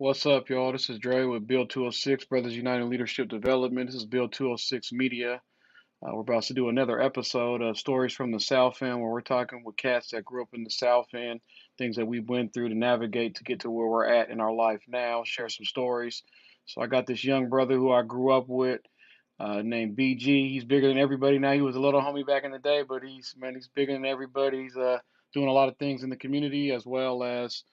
What's up, y'all? This is Dre with Bill 206, Brothers United Leadership Development. This is Bill 206 Media. We're about to do another episode of Stories from the South End, where we're talking with cats that grew up in the South End, things that we went through to navigate to get to where we're at in our life now, share some stories. So I got this young brother who I grew up with, named BG. He's bigger than everybody now. He was a little homie back in the day, but he's bigger than everybody. He's doing a lot of things in the community as well as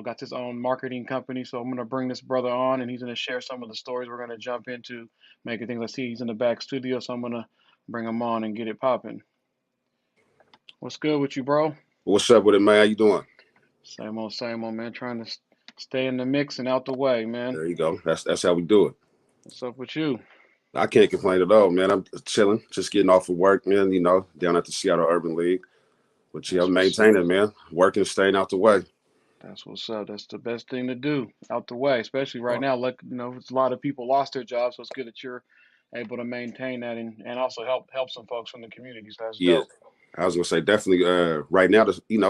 got his own marketing company. So I'm gonna bring this brother on, and he's gonna share some of the stories we're gonna jump into, making things. I see he's in the back studio, so I'm gonna bring him on and get it popping. What's good with you, bro? What's up with it, man? How you doing? Same old, man. Trying to stay in the mix and out the way, man. There you go. That's how we do it. What's up with you? I can't complain at all, man. I'm chilling, just getting off of work, man. Down at the Seattle Urban League. But yeah, I'm maintaining, man. Working, staying out the way. That's what's up. That's the best thing to do, out the way, especially right now. Like, it's a lot of people lost their jobs, so it's good that you're able to maintain that and also help some folks from the communities. That's dope. I was gonna say definitely. Right now,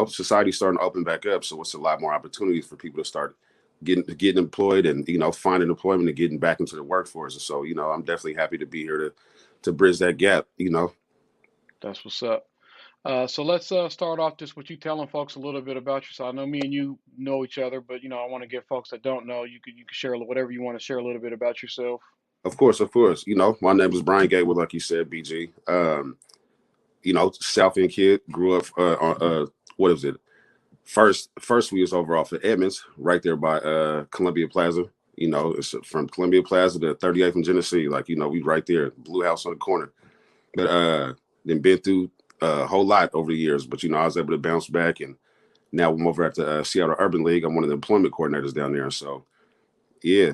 society's starting to open back up, so it's a lot more opportunities for people to start getting employed and finding employment and getting back into the workforce. And so I'm definitely happy to be here to bridge that gap. That's what's up. So let's start off just with you telling folks a little bit about yourself. I know me and you know each other, but I want to give folks that don't know, you could share whatever you want to share a little bit about yourself. Of course. My name is Brian Gatewood, like you said, BG. South End kid, grew up what is it? First we was over off of Edmonds, right there by Columbia Plaza. It's from Columbia Plaza to 38th and Genesee. We right there, blue house on the corner. But then been through a whole lot over the years. But I was able to bounce back, and now I'm over at the Seattle Urban League. I'm one of the employment coordinators down there. So yeah.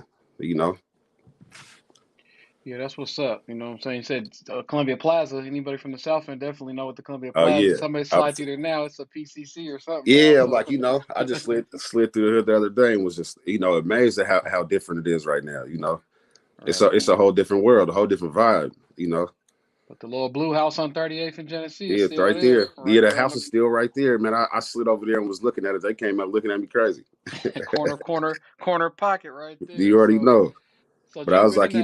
Yeah, that's what's up. You know what I'm saying? You said Columbia Plaza. Anybody from the South End definitely know what the Columbia Plaza is. Yeah. Somebody slide through there now, it's a PCC or something. Yeah, so. I just slid through here the other day and was just, amazed at how different it is right now. Right. It's a whole different world, a whole different vibe, But the little blue house on 38th and Genesee is still right there. Right the house is still right there, man. I slid over there and was looking at it. They came up looking at me crazy. corner pocket right there. You already know. So but I was like,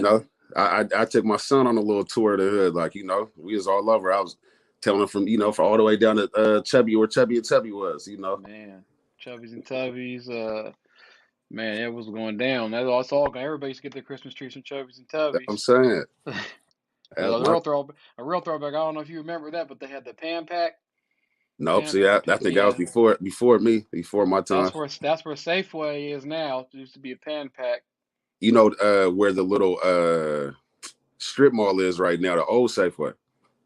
I took my son on a little tour of the hood. We was all over. I was telling him from all the way down to Chubby, where Chubby and Tubby was, Man, Chubby's and Tubby's, man, it was going down. That's all. Everybody used to get their Christmas trees from Chubby's and Tubby's. I'm saying. A real throwback. I don't know if you remember that, but they had the pan pack. Nope. See, I think that was before me, before my time. That's where Safeway is now. It used to be a pan pack. Where the little strip mall is right now, the old Safeway.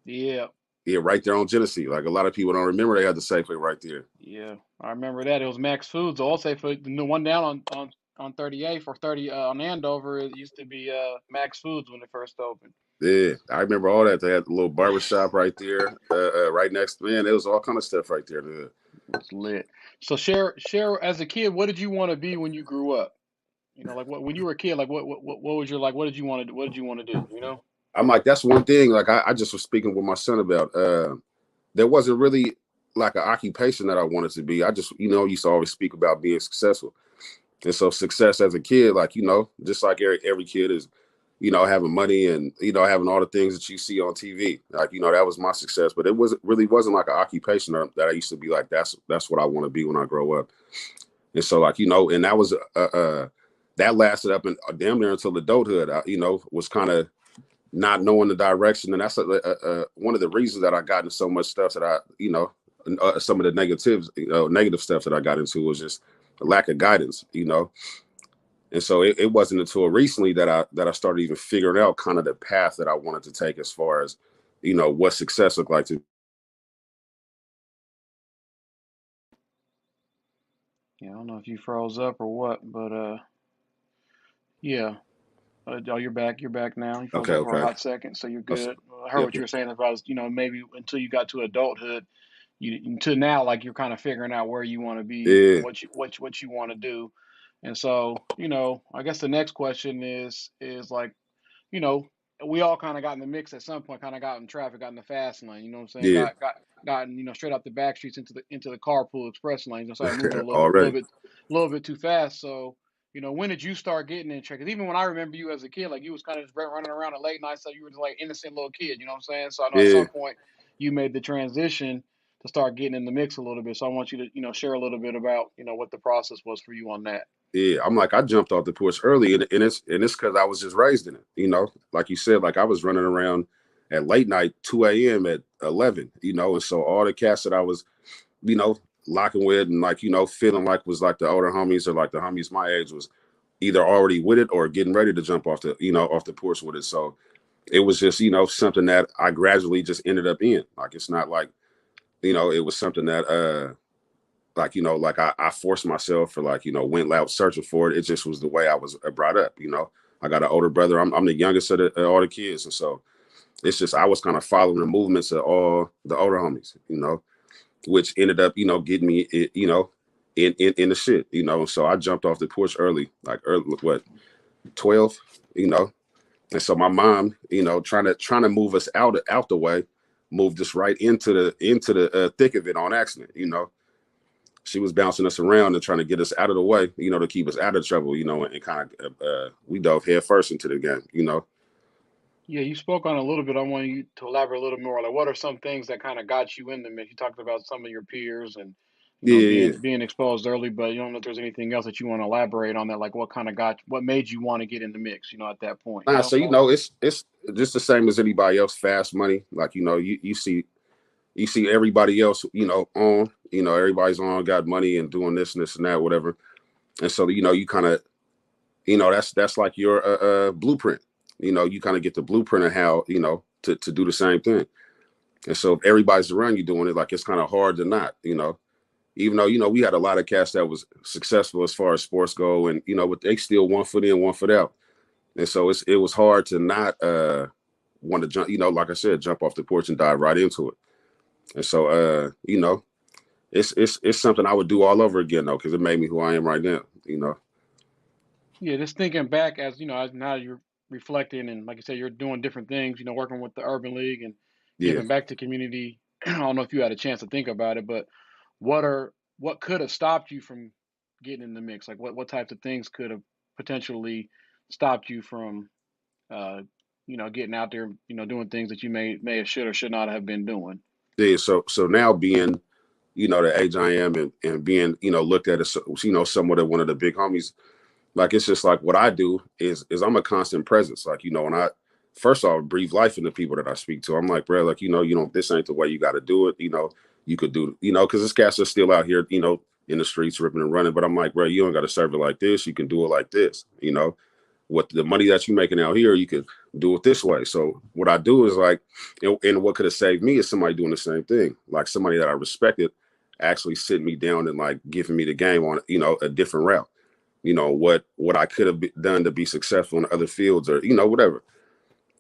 Yeah. Yeah, right there on Genesee. Like a lot of people don't remember they had the Safeway right there. Yeah, I remember that. It was Max Foods. The old Safeway, the one down on 38th or 30 on Andover, it used to be Max Foods when it first opened. Yeah, I remember all that. They had the little barbershop right there, right next to me. Man, there was all kind of stuff right there. It's lit. So share as a kid, what did you want to be when you grew up? When you were a kid, what was your what did you want to do? What did you want to do? I'm like, that's one thing. I just was speaking with my son about. There wasn't really like an occupation that I wanted to be. I just, used to always speak about being successful. And so success as a kid, just like every kid is, having money and, having all the things that you see on TV. That was my success. But it wasn't like an occupation that I used to be like, that's what I want to be when I grow up. And so and that was that lasted up and damn near until adulthood. Was kind of not knowing the direction. And that's one of the reasons that I got into so much stuff that I, some of the negative stuff that I got into was just a lack of guidance, And so it wasn't until recently that I started even figuring out kind of the path that I wanted to take as far as, what success looked like to. Yeah, I don't know if you froze up or what, but yeah. You're back. You're back now. You froze up for a hot second, so you're good. I heard what you were saying about, maybe until you got to adulthood, until now, you're kind of figuring out where you want to be, what you want to do, and so I guess the next question is we all kind of got in the mix at some point, kind of got in traffic, got in the fast lane. You know what I'm saying? Yeah. Gotten straight out the back streets into the carpool express lanes. So I moved a little bit too fast. So when did you start getting in track? Because even when I remember you as a kid, like you was kind of just running around at late night, so you were just like innocent little kid. You know what I'm saying? So I know at Yeah, some point you made the transition to start getting in the mix a little bit. So I want you to share a little bit about what the process was for you on that. yeah. I'm like, I jumped off the porch early, and it's because I was just raised in it. Like you said, like I was running around at late night, 2 a.m. at 11. And so all the cats that I was, you know, locking with and like feeling like was like the older homies or like the homies my age was either already with it or getting ready to jump off the porch with it. So it was just something that I gradually just ended up in. Like it's not like it was something that like I forced myself or like went out searching for it. It just was the way I was brought up. I got an older brother. I'm the youngest of all the kids, and so it's just I was kind of following the movements of all the older homies. Which ended up getting me in the shit. So I jumped off the porch early, like early what 12. you know and so my mom, trying to move us out the way, moved us right into the thick of it on accident. She was bouncing us around and trying to get us out of the way, to keep us out of trouble, and kind of we dove head first into the game. Yeah, you spoke on a little bit. I want you to elaborate a little more. Like, what are some things that kind of got you in the mix? You talked about some of your peers and Yeah, yeah. being exposed early, but you don't know if there's anything else that you want to elaborate on that. Like, what made you want to get in the mix? At that point. Nah, so it's just the same as anybody else. Fast money, like you see everybody else, on, everybody's on, got money and doing this and this and that, whatever. And so you kind of, that's like your blueprint. You kind of get the blueprint of how to do the same thing. And so if everybody's around you doing it, like it's kind of hard to not, even though we had a lot of cats that was successful as far as sports go, and but they still 1 foot in, 1 foot out. And so it was hard to not want to jump, like I said, jump off the porch and dive right into it. And so it's something I would do all over again though, because it made me who I am right now. Yeah, just thinking back as now you're reflecting and like you said, you're doing different things. Working with the Urban League and Yeah. giving back to community. I don't know if you had a chance to think about it, but what could have stopped you from getting in the mix? Like what types of things could have potentially stopped you from getting out there, doing things that you may have should or should not have been doing. Yeah. So now being, the age I am, and being, looked at as, somewhat of one of the big homies, like it's just like what I do is I'm a constant presence. Like, when I first off breathe life into people that I speak to. I'm like, bro, like, this ain't the way you gotta do it. You could do, because this cats are still out here, in the streets ripping and running. But I'm like, bro, you don't gotta serve it like this. You can do it like this. What the money that you're making out here, you could do it this way. So what I do is like, and what could have saved me is somebody doing the same thing. Like somebody that I respected actually sitting me down and like giving me the game on, a different route. What I could have done to be successful in other fields or, whatever.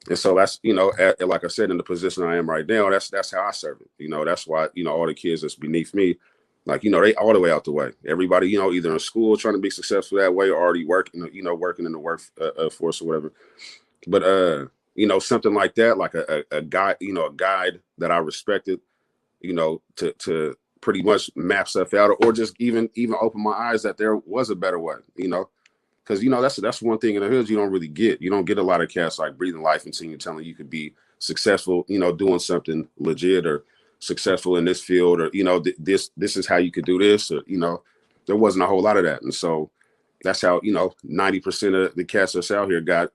And so that's, like I said, in the position I am right now, that's how I serve it. That's why, all the kids that's beneath me, like, they all the way out the way. Everybody, either in school trying to be successful that way or already working, working in the workforce or whatever. But, something like that, like a guy, a guide that I respected, to pretty much map stuff out or just even open my eyes that there was a better way. Because that's one thing in the hoods you don't really get. You don't get a lot of cats like breathing life into you, telling you could be successful, doing something legit or successful in this field, or this is how you could do this, or there wasn't a whole lot of that. And so that's how 90% of the cats that's out here got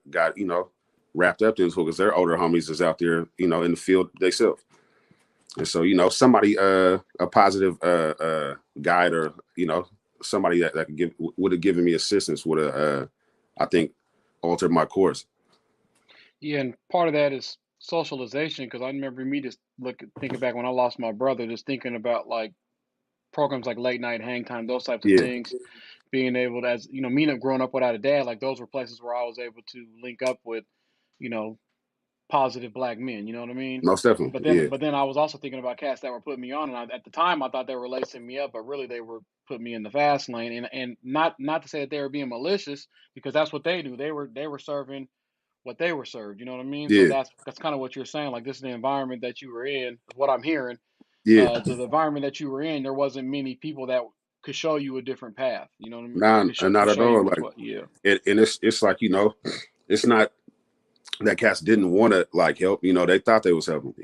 wrapped up into it, because their older homies is out there in the field themselves. And so somebody a positive guide, or somebody that could would have given me assistance, would have I think altered my course. Yeah, and part of that is socialization because I remember me just thinking back when I lost my brother, just thinking about like programs like late night hang time, those types of Yeah, things. Being able to, as me not growing up without a dad, like those were places where I was able to link up with, you know, positive black men. You know what I mean? most definitely. But Yeah, then I was also thinking about cats that were putting me on, and at the time I thought they were lacing me up, but really they were putting me in the fast lane, and not to say that they were being malicious because that's what they do. They were serving what they were served. You know what I mean? So yeah, that's kind of what you're saying. Like this is the environment that you were in. What I'm hearing, yeah, the environment that you were in, there wasn't many people that could show you a different path. You know what I mean? Nah, Could not at show you all. what's Like, what. Yeah. and it's like, it's not that cats didn't want to like help. They thought they was helping.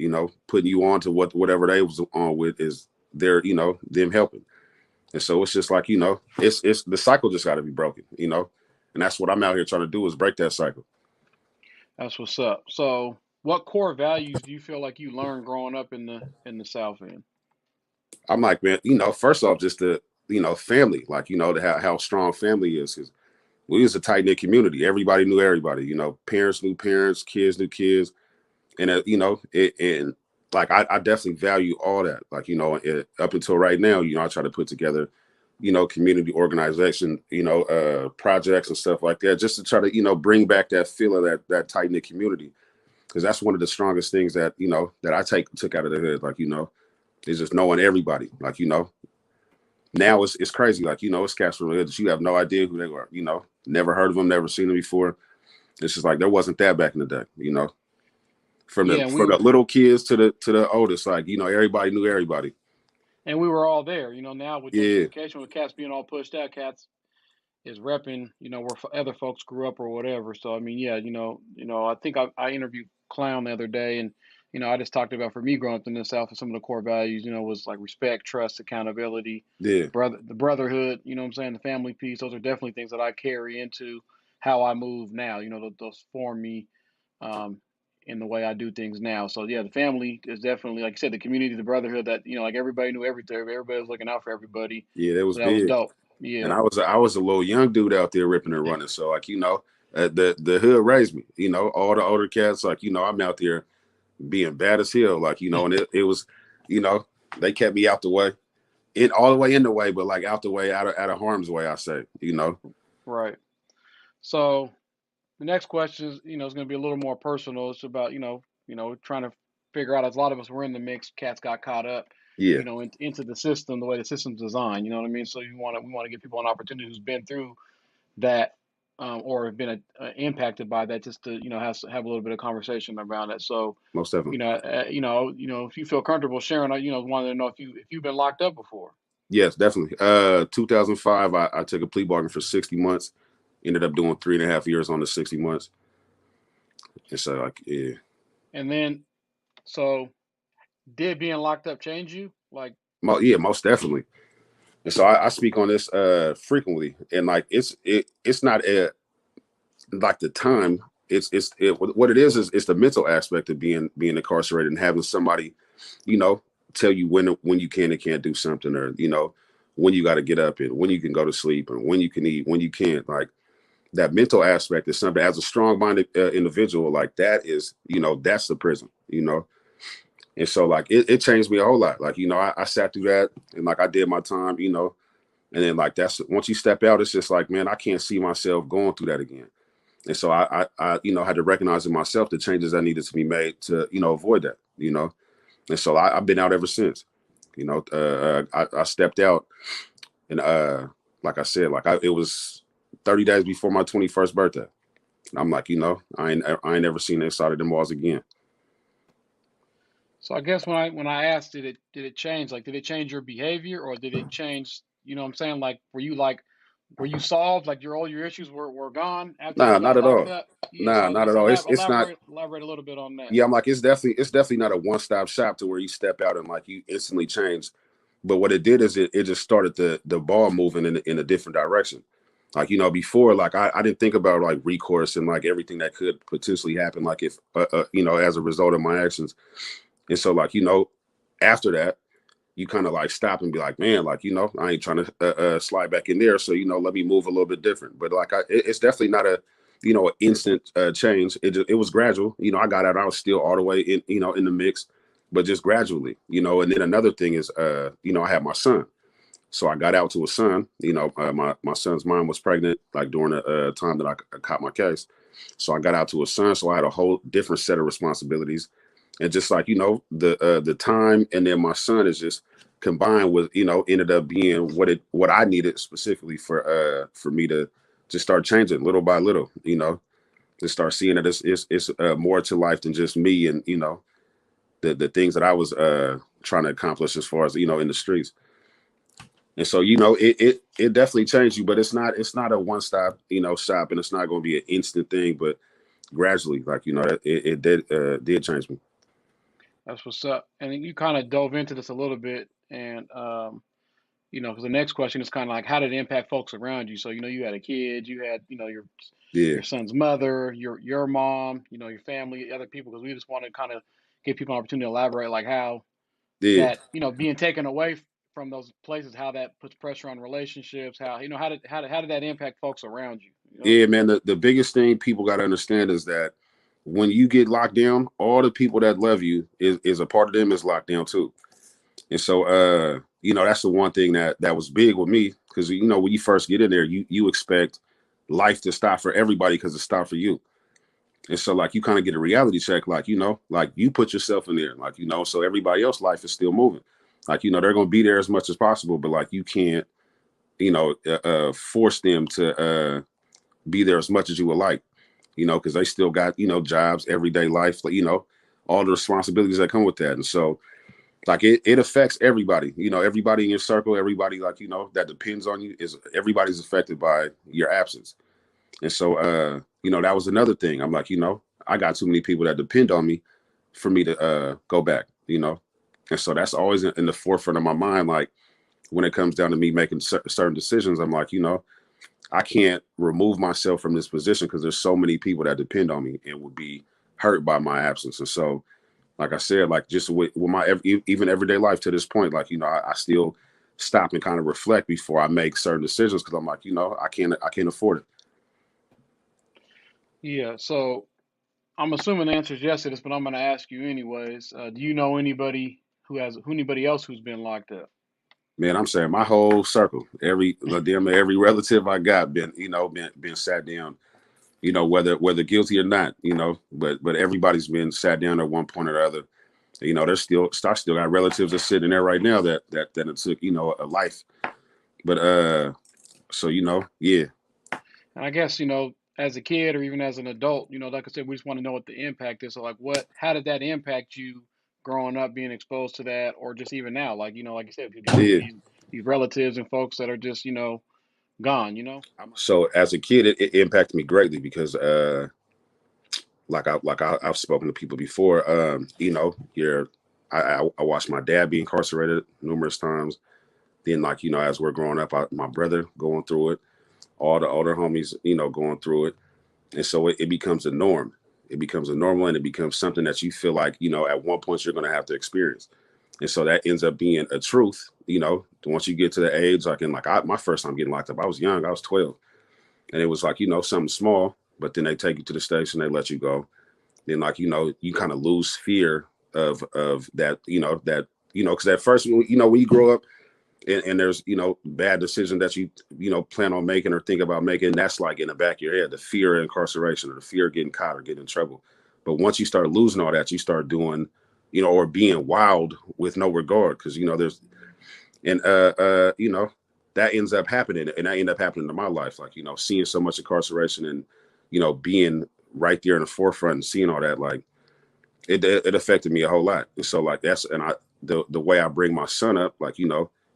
Putting you on to whatever they was on with is their, them helping. And so it's just like, it's the cycle just got to be broken. And that's what I'm out here trying to do is break that cycle. That's what's up. So, what core values do you feel like you learned growing up in the South End? I'm like, man, first off, just the, family, like, how strong family is. Cause we was a tight knit community. Everybody knew everybody, parents knew parents, kids knew kids. And, and like, I definitely value all that. Like, up until right now, I try to put together, community organization, projects and stuff like that, just to try to, bring back that feel of that tight knit community. Cause that's one of the strongest things that, that I took out of the hood. Like, is just knowing everybody. Like, now it's crazy. Like, it's cats from the hood that you have no idea who they are, never heard of them, never seen them before. It's just like, there wasn't that back in the day, from Yeah, the little kids to the oldest, like, everybody knew everybody. and we were all there. Now with Yeah. gentrification, with cats being all pushed out, cats is repping, where other folks grew up or whatever. So I mean, yeah, I think I interviewed Clown the other day, and I just talked about for me growing up in the South, and some of the core values, was like respect, trust, accountability, Yeah. the brotherhood. You know what I'm saying? The family piece. Those are definitely things that I carry into how I move now. Those form me. In the way I do things now. So yeah, the family is definitely, like you said, the community, the brotherhood that, like everybody knew everything. Everybody was looking out for everybody. Yeah, that was So that was big. dope. And Yeah. I was a little young dude out there ripping and running. So like, the hood raised me, all the older cats, like, I'm out there being bad as hell. Like, and it was, they kept me out the way, all the way in the way, but like out the way, out of harm's way, I say, Right. So the next question is, is going to be a little more personal. It's about, trying to figure out, as a lot of us were in the mix, cats got caught up, Yeah, into the system, the way the system's designed. You know what I mean? So we want to give people an opportunity who's been through that, or have been impacted by that, just to, have a little bit of conversation around it. So, most definitely. if you feel comfortable sharing, wanted to know if you've been locked up before. Yes, definitely. 2005, I took a plea bargain for 60 months, ended up doing 3.5 years on the 60 months. And so like, yeah. And then, so did being locked up change you? Like, Yeah, most definitely. And so I speak on this frequently, and like it's not like the time. What it is it's the mental aspect of being incarcerated and having somebody, tell you when you can and can't do something, or when you got to get up and when you can go to sleep and when you can eat, when you can't. Like that mental aspect is something, as a strong-minded individual, like that is, that's the prison, And so like it changed me a whole lot. Like, I sat through that, and like I did my time, and then like that's once you step out, it's just like, man, I can't see myself going through that again. And so I had to recognize in myself the changes that needed to be made to, avoid that, And so I've been out ever since. I stepped out, and like I said, like it was 30 days before my 21st birthday. And I'm like, I ain't ever seen this side of them walls again. so I guess when I asked, did it change? Like, did it change your behavior, or did it change? You know what I'm saying? Like, were you solved? Like all your issues were gone after you Nah, got not at locked all. up? Yeah. Nah, So I not guess at all. It's not. elaborate a little bit on that. Yeah, I'm like, it's definitely not a one-stop shop to where you step out and like you instantly change. But what it did is it just started the ball moving in a different direction. Like, before, like I didn't think about like recourse and like everything that could potentially happen, like if as a result of my actions. And so like, after that, you kind of like stop and be like, man, like, I ain't trying to slide back in there. So, let me move a little bit different. But like, it's definitely not a, an instant change. It was gradual. I got out, I was still all the way in, in the mix, but just gradually, and then another thing is, I had my son. So I got out to a son, my son's mom was pregnant, like during the time that I caught my case. So I got out to a son. So I had a whole different set of responsibilities. And just like, the time, and then my son is just combined with, ended up being what I needed specifically for me to just start changing little by little, to start seeing that it's more to life than just me and, the things that I was trying to accomplish as far as, in the streets. And so, it definitely changed you, but it's not a one stop, shop, and it's not going to be an instant thing, but gradually, like, it did change me. That's what's up. And you kind of dove into this a little bit, and because the next question is kind of like, how did it impact folks around you? So, you had a kid, you had, Yeah. your son's mother, your mom, your family, other people, because we just want to kind of give people an opportunity to elaborate, like how Yeah. that, being taken away from those places, how that puts pressure on relationships, how, how did that impact folks around you? Yeah, man. The biggest thing people got to understand is that when you get locked down, all the people that love you is a part of them is locked down too. And so, that's the one thing that was big with me, because when you first get in there, you expect life to stop for everybody because it stopped for you. And so, like, you kind of get a reality check, like, like you put yourself in there, like, so everybody else's life is still moving. Like, they're going to be there as much as possible, but like, you can't, force them to be there as much as you would like, because they still got, jobs, everyday life, like, all the responsibilities that come with that. And so, like, it affects everybody, everybody in your circle, everybody, like, that depends on you, is everybody's affected by your absence. And so, that was another thing. I'm like, I got too many people that depend on me for me to go back, And so that's always in the forefront of my mind. Like, when it comes down to me making certain decisions, I'm like, I can't remove myself from this position because there's so many people that depend on me and would be hurt by my absence. And so, like I said, like, just with my even everyday life to this point, like, I still stop and kind of reflect before I make certain decisions, because I'm like, I can't afford it. Yeah. So I'm assuming the answer is yes to this, but I'm going to ask you anyways. Do you know anybody else who's been locked up? Man, I'm saying my whole circle, damn every relative I got been, been sat down, whether guilty or not, but everybody's been sat down at one point or the other. There's I still got relatives that's sitting there right now that it took, a life. But so, yeah. And I guess, as a kid or even as an adult, like I said, we just want to know what the impact is. So, like, how did that impact you growing up, being exposed to that, or just even now? Like, like you said, Yeah. these relatives and folks that are just, gone. So as a kid, it impacted me greatly because I've spoken to people before. I watched my dad be incarcerated numerous times. Then, like, as we're growing up, my brother going through it, all the older homies, going through it. And so it becomes a norm. It becomes a normal, and it becomes something that you feel like, at one point you're going to have to experience. And so that ends up being a truth, once you get to the age, like, my first time getting locked up, I was young, I was 12. And it was like, something small, but then they take you to the station, they let you go. Then, like, you kind of lose fear of that, because at first, when you grow up, and there's, bad decision that you plan on making or think about making, that's like in the back of your head, the fear of incarceration or the fear of getting caught or getting in trouble. But once you start losing all that, you start doing, or being wild with no regard, because there's, and that ends up happening, and that ended up happening in my life, like, seeing so much incarceration, and being right there in the forefront and seeing all that, like, it affected me a whole lot. And so, like, the way I bring my son up, like,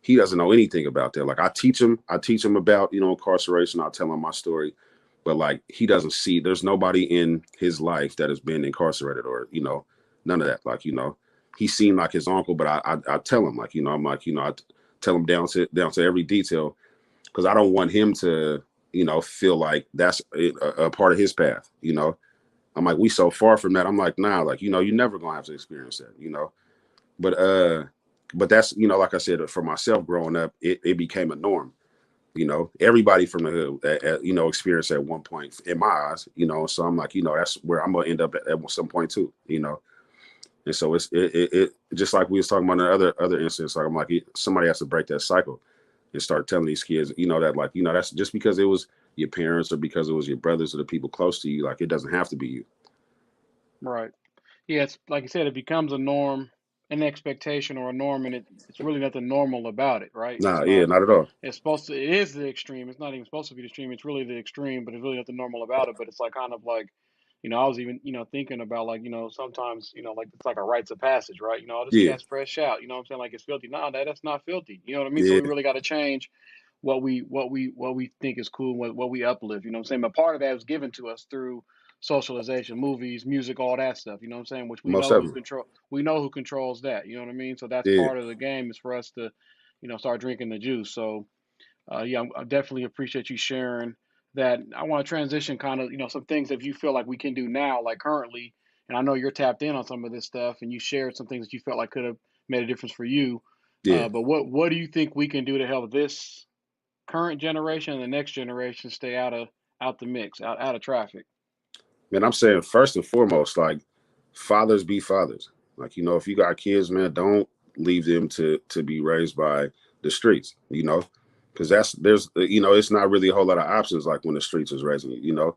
he doesn't know anything about that. Like, I teach him about, incarceration. I'll tell him my story, but like, he doesn't see, there's nobody in his life that has been incarcerated, or, none of that. Like, he seemed like his uncle, but I tell him, like, I'm like, I tell him down to every detail, because I don't want him to, feel like that's a part of his path. I'm like, we so far from that. I'm like, nah, like, you're never gonna have to experience that. But that's, like I said, for myself growing up, it became a norm. Everybody from the hood, experienced at one point in my eyes. So I'm like, that's where I'm gonna end up at some point too. And so it just like we was talking about in the other instance. Like, I'm like, somebody has to break that cycle and start telling these kids, that, like, that's just because it was your parents or because it was your brothers or the people close to you. Like, it doesn't have to be you. Right. Yeah, it's like you said, it becomes a norm, an expectation or a norm, and it's really nothing normal about it, right? Nah, yeah, not at all. It is the extreme. It's not even supposed to be the extreme. It's really the extreme, but it's really nothing normal about it. But it's like kind of like, I was even, thinking about like, sometimes, like it's like a rites of passage, right? This Yeah, cat's fresh out, you know what I'm saying? Like it's filthy. No, that's not filthy. You know what I mean? So yeah, we really got to change what we think is cool, what we uplift, you know what I'm saying? But part of that was given to us through socialization, movies, music, all that stuff, you know what I'm saying? Which most of them. we know who controls that, you know what I mean? So that's Yeah, part of the game is for us to, start drinking the juice. So yeah, I definitely appreciate you sharing that. I want to transition kind of, some things that you feel like we can do now, like currently. And I know you're tapped in on some of this stuff, and you shared some things that you felt like could have made a difference for you. yeah. But what do you think we can do to help this current generation and the next generation stay out the mix, out of traffic? Man, I'm saying first and foremost, like fathers be fathers. Like, if you got kids, man, don't leave them to be raised by the streets, because it's not really a whole lot of options like when the streets is raising you.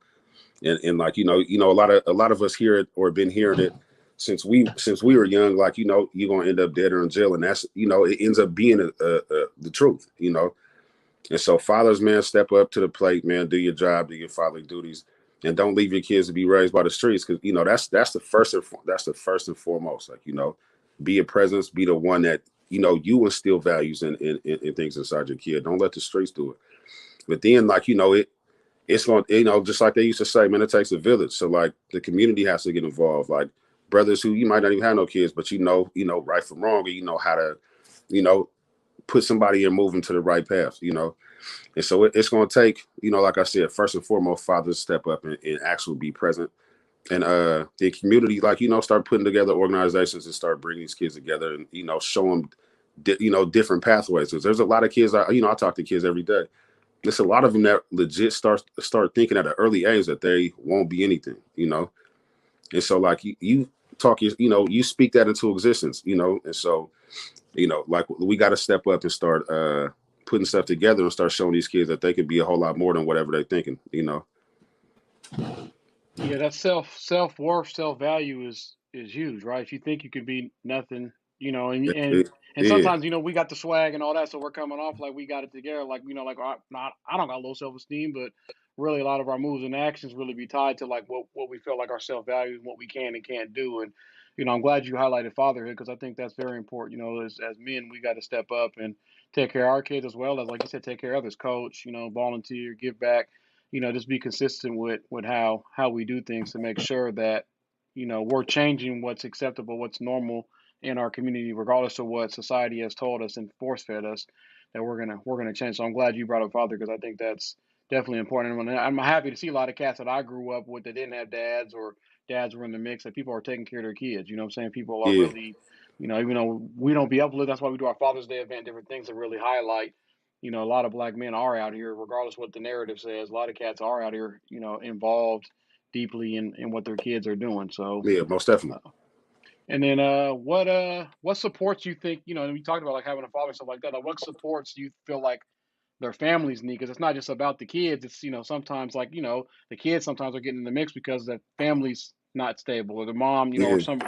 And like, a lot of us hear it or been hearing it since we were young, like, you're gonna end up dead or in jail. And that's, it ends up being the truth. And so fathers, man, step up to the plate, man, do your job, do your fatherly duties, and don't leave your kids to be raised by the streets. Cause that's the first and foremost. Like, be a presence, be the one that, you instill values and things inside your kid. Don't let the streets do it. But then, like, it's going to, just like they used to say, man, it takes a village. So like the community has to get involved. Like brothers who you might not even have no kids, but right from wrong, and you know how to, you know, put somebody and move them to the right path. And so it's going to take, like I said, first and foremost, fathers step up and actually be present. And the community, like, start putting together organizations and start bringing these kids together and, show them, different pathways. Because there's a lot of kids, I talk to kids every day. There's a lot of them that legit start thinking at an early age that they won't be anything. And so like you talk, you speak that into existence. And so, like we got to step up and start putting stuff together and start showing these kids that they can be a whole lot more than whatever they're thinking. Yeah, that self worth, self value is huge, right? If you think you can be nothing, and Yeah, sometimes we got the swag and all that, so we're coming off like we got it together, like like I don't got low self esteem, but really a lot of our moves and actions really be tied to like what we feel like our self value and what we can and can't do. And I'm glad you highlighted fatherhood because I think that's very important. As men, we got to step up and take care of our kids as well as, like you said, take care of others, coach, volunteer, give back, just be consistent with how we do things to make sure that we're changing what's acceptable, what's normal in our community, regardless of what society has told us and force fed us. That we're gonna change. So I'm glad you brought up father because I think that's definitely important. And I'm happy to see a lot of cats that I grew up with that didn't have dads or dads were in the mix. That people are taking care of their kids. You know what I'm saying? People are yeah, really, even though we don't be uplifted, that's why we do our Father's Day event, different things to really highlight a lot of black men are out here, regardless what the narrative says. A lot of cats are out here, involved deeply in what their kids are doing. So, yeah, most definitely. uh, and then what supports you think, and we talked about like having a father and stuff like that. Like, what supports do you feel like their families need? Because it's not just about the kids. It's sometimes like the kids sometimes are getting in the mix because the family's not stable or the mom, or Yeah, some,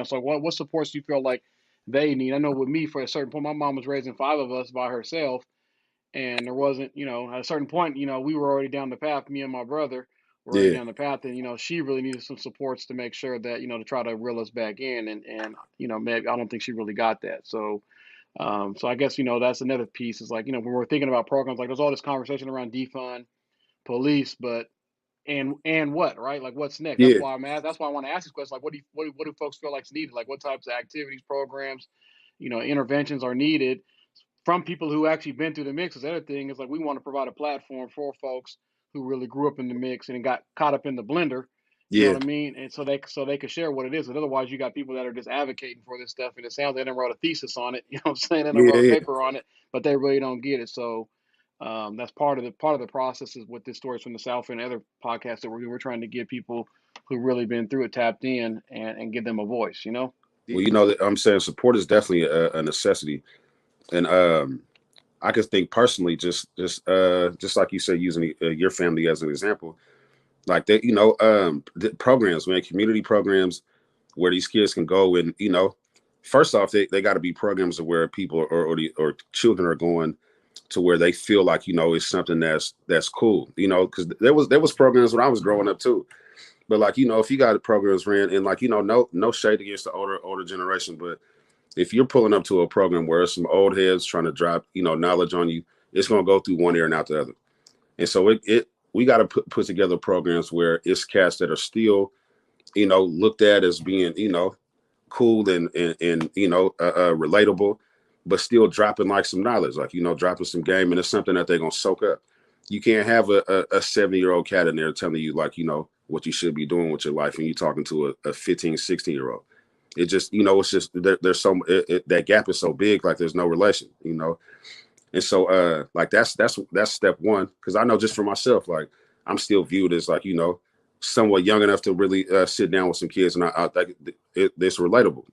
So what supports do you feel like they need? I know with me, for a certain point, my mom was raising five of us by herself and there wasn't, at a certain point, we were already down the path. Me and my brother were already yeah, down the path, and she really needed some supports to make sure that to try to reel us back in, and maybe I don't think she really got that. So, so I guess that's another piece is like when we're thinking about programs, like there's all this conversation around defund police, but and what, right? Like what's next? That's yeah, why I'm at. That's why I want to ask this question. Like, what do folks feel like's needed? Like, what types of activities, programs, interventions are needed from people who actually been through the mix. The other thing is like we want to provide a platform for folks who really grew up in the mix and got caught up in the blender. You know yeah, what I mean? And so they could share what it is. And otherwise, you got people that are just advocating for this stuff, and it sounds like they done wrote a thesis on it. You know what I'm saying? They done yeah, wrote a yeah. paper on it, but they really don't get it. So that's part of the process is with this stories from the South and other podcasts that we're trying to get people who really been through it tapped in and give them a voice. Well, that I'm saying support is definitely a necessity, and I could think personally, just like you said, using your family as an example, like that, the programs, man, community programs where these kids can go and, first off, they got to be programs where people or children are going to where they feel like, it's something that's cool, because there was programs when I was growing up too. But like, if you got programs ran, and like, no shade against the older generation, but if you're pulling up to a program where some old heads trying to drop, knowledge on you, it's gonna go through one ear and out the other. And so we got to put together programs where it's cats that are still, looked at as being, cool and relatable, but still dropping like some knowledge, like, dropping some game, and it's something that they're gonna soak up. You can't have a 70-year-old cat in there telling you, like, what you should be doing with your life, and you talking to a 15, 16-year-old. It just, it's just there's so that gap is so big, like there's no relation, And so like that's step one, because I know just for myself, like I'm still viewed as like, somewhat young enough to really sit down with some kids, and I think it's relatable.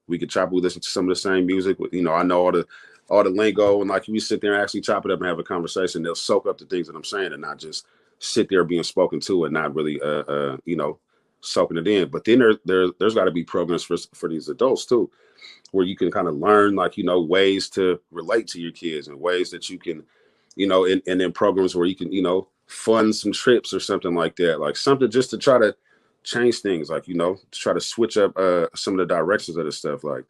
We could chop, we listen to some of the same music. I know all the lingo, and like we sit there and actually chop it up and have a conversation. They'll soak up the things that I'm saying and not just sit there being spoken to and not really soaking it in. But then there's got to be programs for these adults too, where you can kind of learn, like, ways to relate to your kids and ways that you can, and then programs where you can, fund some trips or something like that, like something just to try to change things, like, to try to switch up some of the directions of this stuff. Like,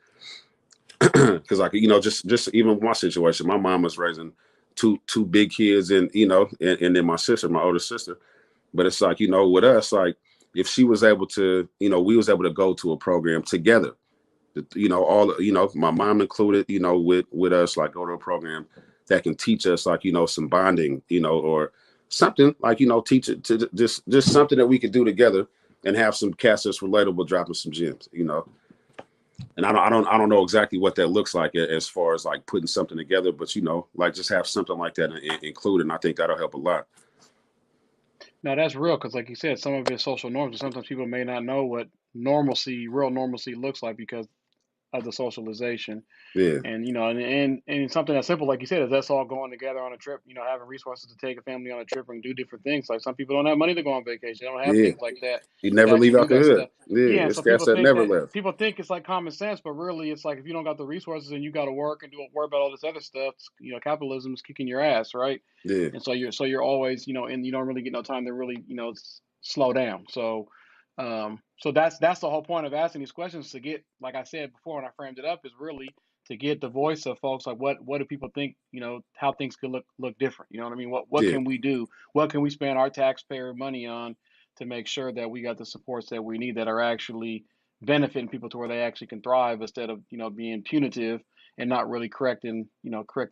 because like, just even with my situation, my mom was raising two big kids, and, and then my sister, my older sister. But it's like, with us, like if she was able to, we was able to go to a program together, all, my mom included, with us, like go to a program that can teach us, like, some bonding, or something like, teach it to just something that we could do together and have some cats that's relatable, dropping some gems, And I don't know exactly what that looks like as far as like putting something together, but like just have something like that included. And I think that'll help a lot. No, that's real, because like you said, some of it's social norms, and sometimes people may not know what real normalcy looks like because of the socialization. Yeah. And and something as simple, like you said, is that's all going together on a trip, having resources to take a family on a trip and do different things. Like some people don't have money to go on vacation, they don't have Yeah. things like that You to never leave actually do out the that hood. stuff. Yeah. Yeah, and It's so cats that never left. people think it's like common sense, but really it's like if you don't got the resources and you got to work and worry about all this other stuff, capitalism is kicking your ass, right? Yeah. And so you're always, and you don't really get no time to really, slow down. So that's the whole point of asking these questions, to get, like I said before when I framed it up, is really to get the voice of folks, like what do people think, how things could look different. You know what I mean? What Yeah. can we do? What can we spend our taxpayer money on to make sure that we got the supports that we need, that are actually benefiting people to where they actually can thrive, instead of being punitive and not really correcting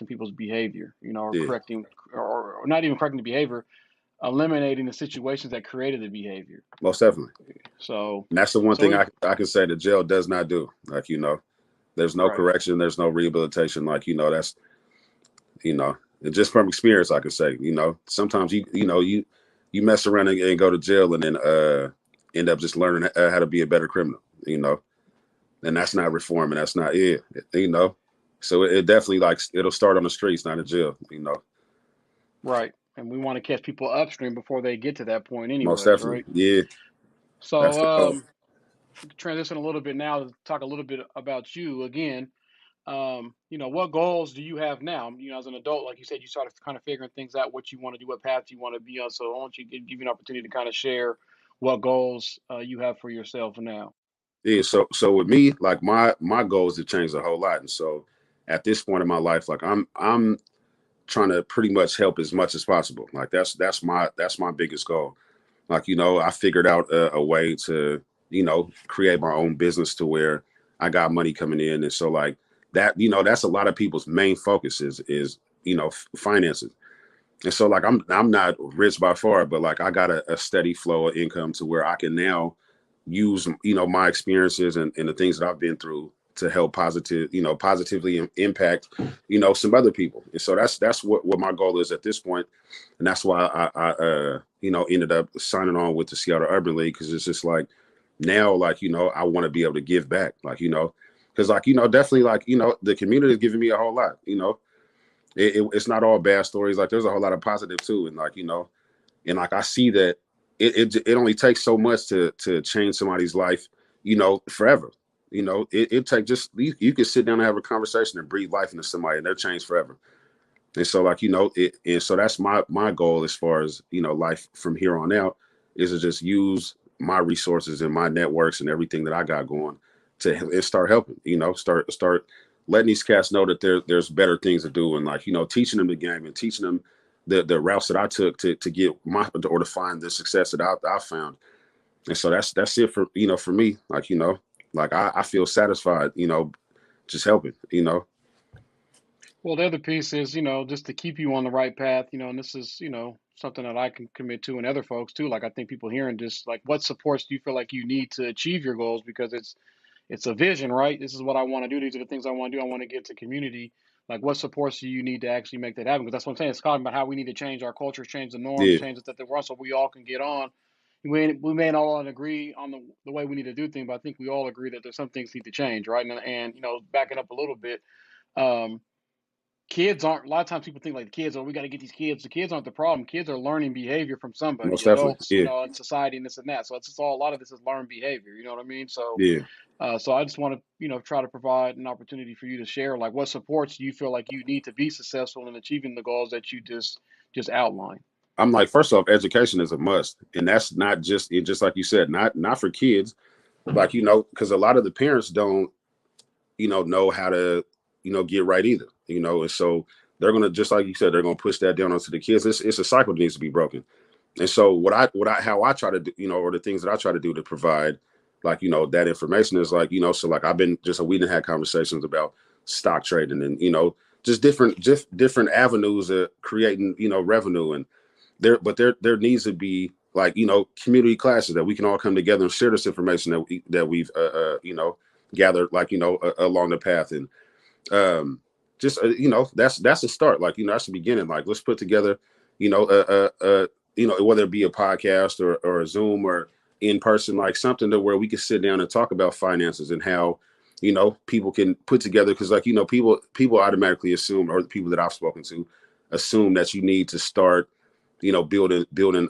people's behavior, or Yeah. correcting, or not even correcting the behavior, eliminating the situations that created the behavior. Most definitely. So And that's the one so thing we I can say the jail does not do. Like, there's no right. correction, there's no rehabilitation. Like, that's, and just from experience, I can say, sometimes you mess around and go to jail, and then end up just learning how to be a better criminal, and that's not reform, and that's not it, So it definitely, like, it'll start on the streets, not in jail. Right. And we want to catch people upstream before they get to that point Most anyways, definitely. right? Yeah. That's So the goal. transition a little bit now to talk a little bit about you again. What goals do you have now? As an adult, like you said, you started kind of figuring things out, what you want to do, what path you want to be on. So I want you to give you an opportunity to kind of share what goals you have for yourself now. Yeah. So with me, like my goal is to change a whole lot. And so at this point in my life, like I'm trying to pretty much help as much as possible. Like that's my biggest goal. Like, I figured out a way to, create my own business to where I got money coming in. And so like that, that's a lot of people's main focus is finances. And so like I'm not rich by far, but like I got a steady flow of income to where I can now use, my experiences and the things that I've been through to help positively impact, some other people. And so that's what my goal is at this point. And that's why I ended up signing on with the Seattle Urban League, because it's just like now, like, I want to be able to give back, like, because like, definitely, like, the community is giving me a whole lot. It's not all bad stories. Like there's a whole lot of positive too. And like, and like I see that it only takes so much to change somebody's life, forever. It take just you can sit down and have a conversation and breathe life into somebody, and they're changed forever. And so like, and so that's my goal as far as, life from here on out, is to just use my resources and my networks and everything that I got going to start helping, start letting these cats know that there's better things to do, and like, teaching them the game and teaching them the routes that I took to get or to find the success that I found. And so that's it for, for me, like, like I feel satisfied, just helping, Well, the other piece is, just to keep you on the right path, and this is, something that I can commit to and other folks too. Like I think people hearing just like what supports do you feel like you need to achieve your goals because it's a vision, right? This is what I want to do. These are the things I want to do. I want to get to community. Like what supports do you need to actually make that happen? Because that's what I'm saying. It's talking about how we need to change our cultures, change the norms, yeah, change it that we're on so we all can get on. We may not all agree on the way we need to do things, but I think we all agree that there's some things need to change, right? And backing up a little bit, um, kids aren't a lot of times people think like the kids, oh, we got to get these kids. The kids aren't the problem. Kids are learning behavior from somebody, most definitely. adults, Yeah, and society and this and that. So it's just all a lot of this is learned behavior. You know what I mean? So yeah. so I just want to, try to provide an opportunity for you to share, like, what supports do you feel like you need to be successful in achieving the goals that you just outlined? I'm like, first off, education is a must, and that's not just like you said, not for kids, like, because a lot of the parents don't, know how to, get right either, and so they're gonna, just like you said, they're gonna push that down onto the kids. It's a cycle that needs to be broken. And so how I try to do, or the things that I try to do to provide, like, that information is like, so like we didn't have conversations about stock trading and, just different avenues of creating, revenue. And there needs to be like, community classes that we can all come together and share this information that we've, gathered, like, along the path. And just, that's a start. Like, that's the beginning. Like, let's put together, you know, whether it be a podcast or a Zoom or in person, like something to where we can sit down and talk about finances and how, people can put together. Because, like, people automatically assume, or the people that I've spoken to assume, that you need to start, building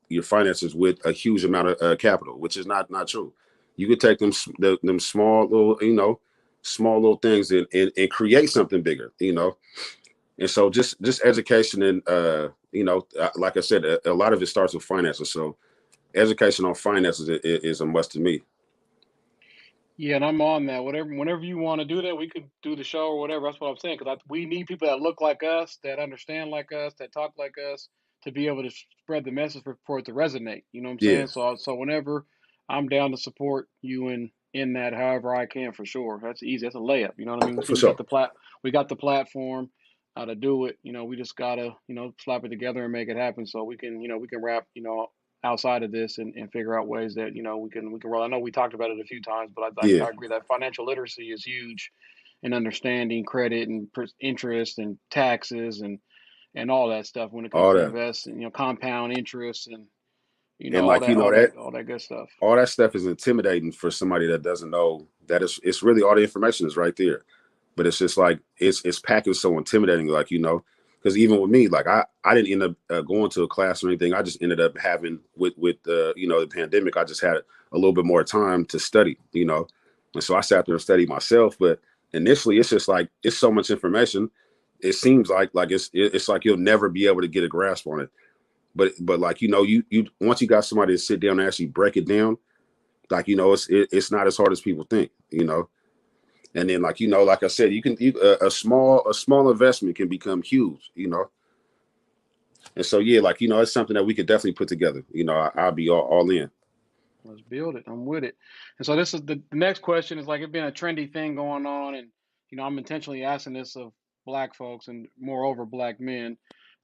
your finances with a huge amount of capital, which is not true. You could take them small little, small little things and create something bigger, And so just education and, like I said, a lot of it starts with finances. So education on finances is a must to me. Yeah, and I'm on that. Whenever you want to do that, we could do the show or whatever. That's what I'm saying. Because we need people that look like us, that understand like us, that talk like us, to be able to spread the message for it to resonate. You know what I'm Yeah, saying? So whenever I'm down to support you in that, however I can, for sure. That's easy. That's a layup. You know what I mean? We for think sure. we got the platform to do it. We just gotta slap it together and make it happen. So we can wrap outside of this and figure out ways that we can roll. I know we talked about it a few times, but Yeah, I agree that financial literacy is huge, and understanding credit and interest and taxes and all that stuff when it comes all to that. investing, compound interest and And all like, that good stuff. all that stuff is intimidating for somebody that doesn't know that it's really all the information is right there. But it's just like, it's packaged so intimidating, like, because even with me, like I didn't end up going to a class or anything. I just ended up having with the pandemic. I just had a little bit more time to study, and so I sat there and studied myself. But initially, it's just like, it's so much information. It seems like it's like you'll never be able to get a grasp on it. But like, you once you got somebody to sit down and actually break it down, like, it's not as hard as people think. And then, like, like I said, a small investment can become huge. And so, yeah, like, it's something that we could definitely put together. I'll be all in. Let's build it. I'm with it. And so this is the next question is like it's been a trendy thing going on, and I'm intentionally asking this of black folks and moreover black men.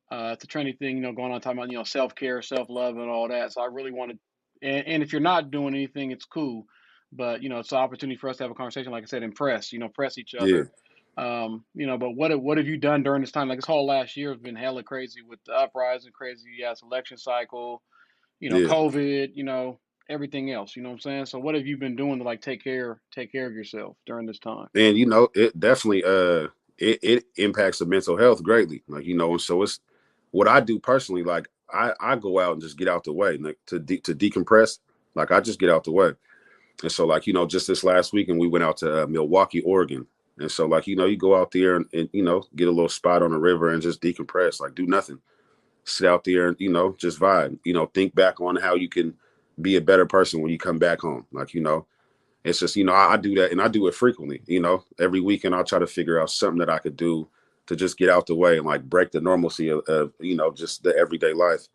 It's a trendy thing, going on talking about self care, self love, and all that. So I really wanted, and if you're not doing anything, it's cool, but it's an opportunity for us to have a conversation. Like I said, press each Yeah, other. But what have you done during this time? Like this whole last year has been hella crazy with the uprising, crazy yes election cycle, yeah. COVID, everything else. You know what I'm saying? So what have you been doing to like take care of yourself during this time? And it definitely it impacts the mental health greatly. Like, and so it's what I do personally. Like, I go out and just get out the way, like, to decompress. Like, I just get out the way. And so, like, just this last weekend, we went out to Milwaukee, Oregon. And so, like, you go out there and get a little spot on the river and just decompress, like, do nothing, sit out there and, just vibe, think back on how you can, be a better person when you come back home. Like, it's just, I do that, and I do it frequently. Every weekend I'll try to figure out something that I could do to just get out the way and like break the normalcy of just the everyday life.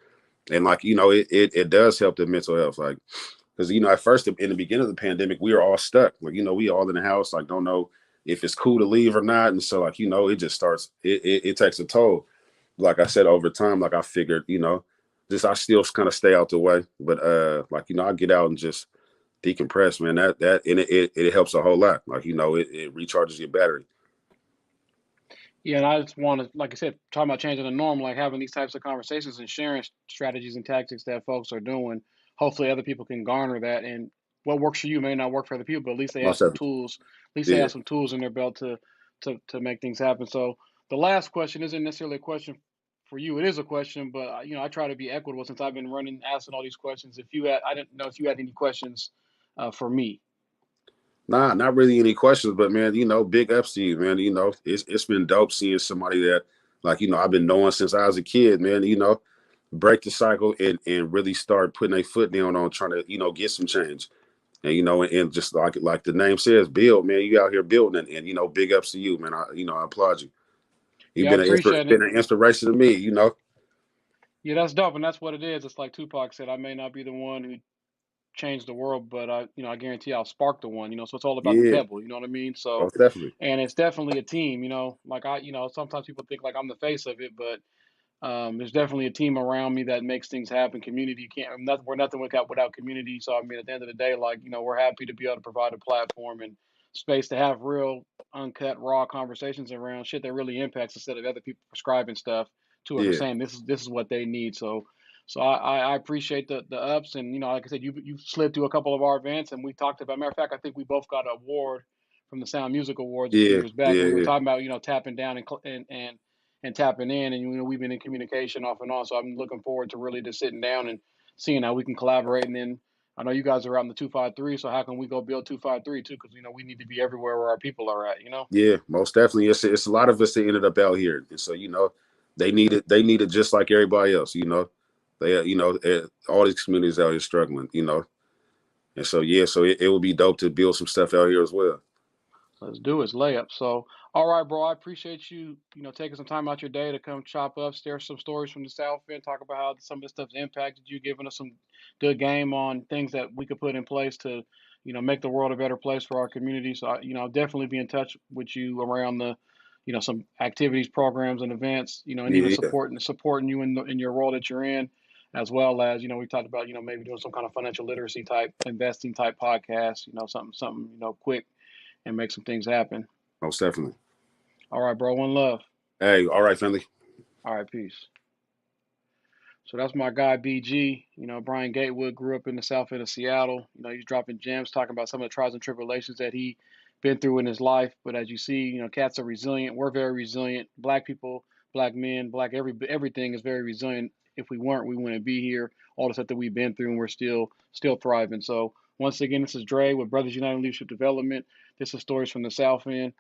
And like, it does help the mental health. Like, because, at first in the beginning of the pandemic, we were all stuck. Like, we all in the house, like, don't know if it's cool to leave or not. And so like, it just starts, it takes a toll. Like I said, over time, like I figured, just I still kind of stay out the way. But like, I get out and just decompress, man. That and it helps a whole lot. Like, it recharges your battery. Yeah, and I just want to, like I said, talking about changing the norm, like having these types of conversations and sharing strategies and tactics that folks are doing. Hopefully, other people can garner that, and what works for you may not work for other people, but at least they have Most some definitely. tools. At least they Yeah. have some tools in their belt to make things happen. So the last question isn't necessarily a question for you. It is a question, but I try to be equitable since I've been asking all these questions. If you had, I didn't know if you had any questions for me. Nah, not really any questions, but man, big ups to you, man. It's been dope seeing somebody that, like, I've been knowing since I was a kid, man. Break the cycle and really start putting a foot down on trying to, get some change. And and just like the name says, build, man. You out here building, and big ups to you, man. I applaud you. You've Yeah, I been appreciate it. been an inspiration to me. Yeah, that's dope, and that's what it is. It's like Tupac said, I may not be the one who changed the world, but I guarantee I'll spark the one. So it's all about the Yeah, pebble. You know what I mean? So, most definitely. and it's definitely a team. Like sometimes people think like I'm the face of it, but there's definitely a team around me that makes things happen. Community can't. We're nothing without community. So I mean, at the end of the day, like we're happy to be able to provide a platform and space to have real, uncut, raw conversations around shit that really impacts instead of other people prescribing stuff to us or Yeah, saying this is what they need. So I appreciate the ups and like I said, you slid through a couple of our events and we talked about. Matter of fact, I think we both got an award from the Sound Music Awards a few yeah, years back, yeah, and we were yeah, talking about tapping down and tapping in, and we've been in communication off and on. So I'm looking forward to really just sitting down and seeing how we can collaborate. And then I know you guys are out in the 253, so how can we go build 253 too? Because we need to be everywhere where our people are at. yeah. Most definitely. It's a lot of us that ended up out here, and so they need it just like everybody else. They all these communities out here struggling. And so yeah, so it would be dope to build some stuff out here as well. Let's do it. It's layup. So, all right, bro. I appreciate you, taking some time out your day to come chop up, share some stories from the South End, talk about how some of this stuff's impacted you, giving us some good game on things that we could put in place to, make the world a better place for our community. So, I'll definitely be in touch with you around some activities, programs, and events, and even Yeah, yeah, supporting you in your role that you're in, as well as, we talked about, maybe doing some kind of financial literacy type, investing type podcast, something, quick and make some things happen. most definitely. All right, bro. One love. Hey, all right, friendly. All right, peace. So that's my guy BG. Brian Gatewood grew up in the south end of Seattle. He's dropping gems, talking about some of the trials and tribulations that he been through in his life. But as you see, cats are resilient. We're very resilient. Black people, black men, everything is very resilient. If we weren't, we wouldn't be here. All the stuff that we've been through, and we're still thriving. So once again, this is Dre with Brothers United Leadership Development. This is Stories from the South End.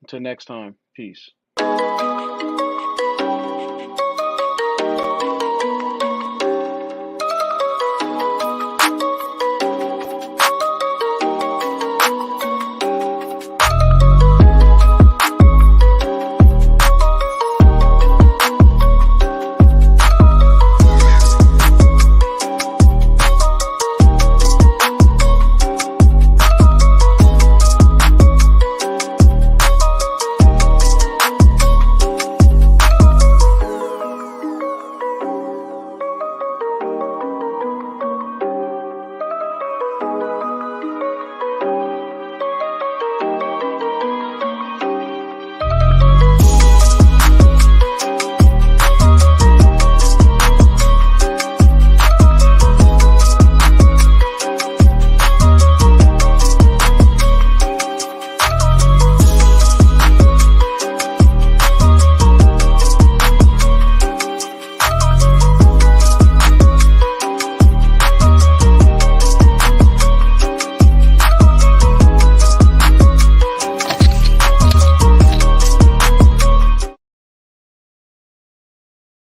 Until next time, peace.